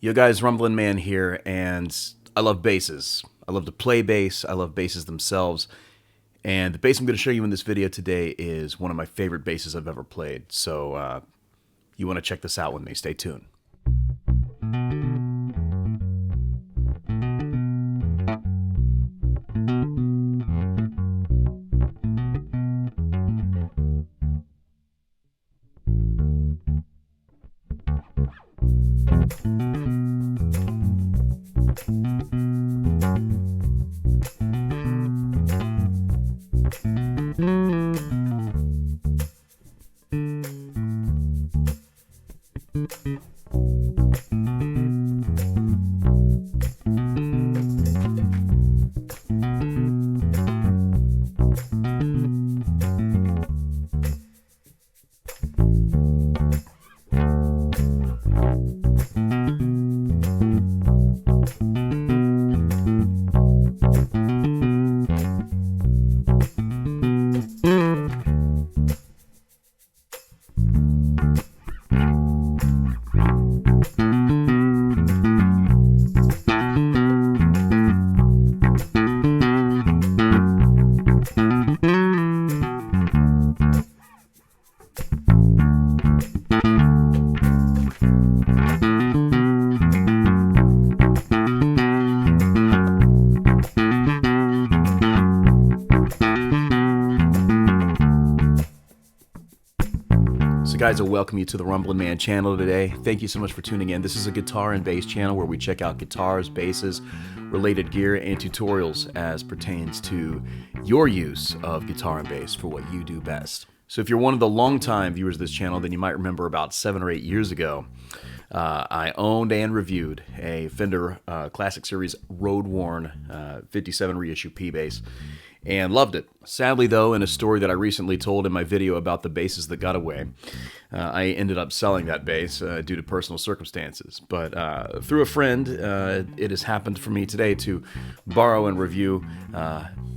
Yo guys, Rumbling Man here, and I love basses. I love to play bass, I love basses themselves, and the bass I'm going to show you in this video today is one of my favorite basses I've ever played, so you want to check this out with me. Stay tuned. So guys, I welcome you to the Rumbling Man channel today. Thank you so much for tuning in. This is a guitar and bass channel where we check out guitars, basses, related gear, and tutorials as pertains to your use of guitar and bass for what you do best. So if you're one of the longtime viewers of this channel, then you might remember about 7 or 8 years ago, I owned and reviewed a Fender Classic Series roadworn 57 reissue P bass and loved it. Sadly though, in a story that I recently told in my video about the basses that got away, I ended up selling that bass due to personal circumstances. But through a friend, it has happened for me today to borrow and review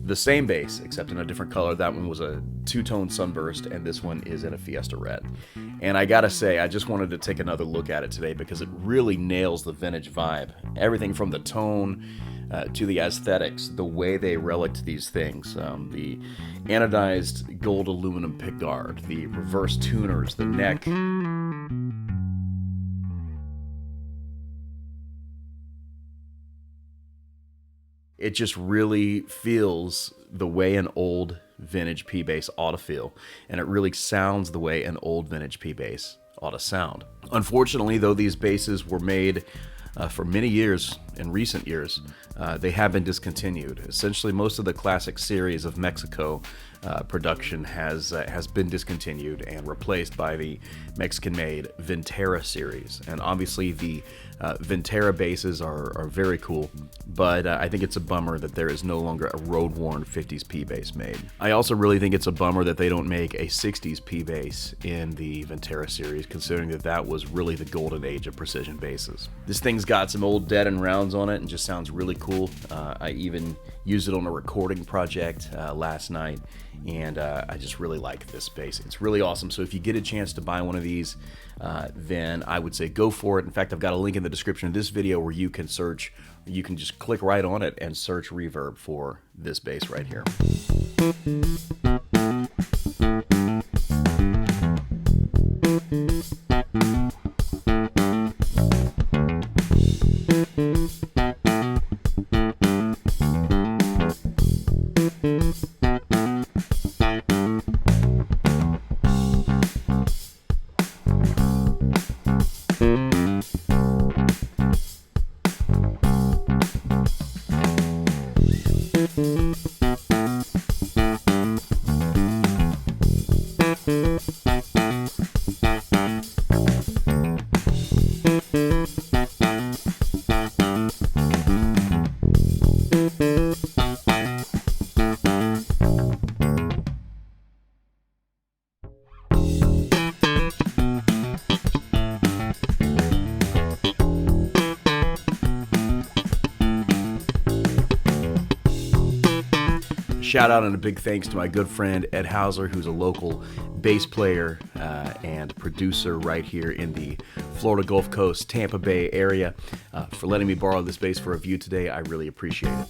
the same bass, except in a different color. That one was a two-tone sunburst, and this one is in a Fiesta red. And I gotta say, I just wanted to take another look at it today because it really nails the vintage vibe. Everything from the tone to the aesthetics, the way they relicked these things, the anodized gold aluminum pickguard, the reverse tuners, the neck. It just really feels the way an old vintage P bass ought to feel, and it really sounds the way an old vintage P bass ought to sound. Unfortunately, though these basses were made for many years, in recent years, they have been discontinued. Essentially, most of the Classic Series of Mexico production has been discontinued and replaced by the Mexican-made Ventera series. And obviously, the Ventera basses are very cool, but I think it's a bummer that there is no longer a road-worn 50s P bass made. I also really think it's a bummer that they don't make a 60s P bass in the Ventera series, considering that that was really the golden age of precision basses. This thing's got some old dead and rounds on it and just sounds really cool. I even used it on a recording project last night, and I just really like this bass. It's really awesome. So if you get a chance to buy one of these, then I would say go for it. In fact, I've got a link in the description of this video where you can search, you can just click right on it and search reverb for this bass right here. shout out and a big thanks to my good friend Ed Hauser, who's a local bass player and producer right here in the Florida Gulf Coast, Tampa Bay area, for letting me borrow this bass for review today. I really appreciate it.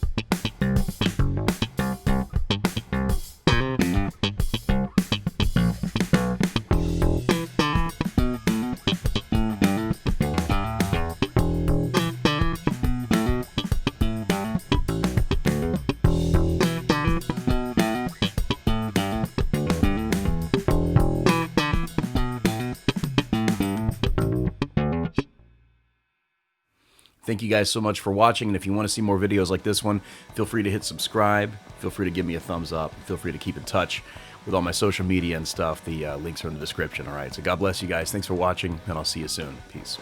Thank you guys so much for watching, and if you want to see more videos like this one, feel free to hit subscribe, feel free to give me a thumbs up, feel free to keep in touch with all my social media and stuff. The links are in the description, alright? So God bless you guys, thanks for watching, and I'll see you soon. Peace.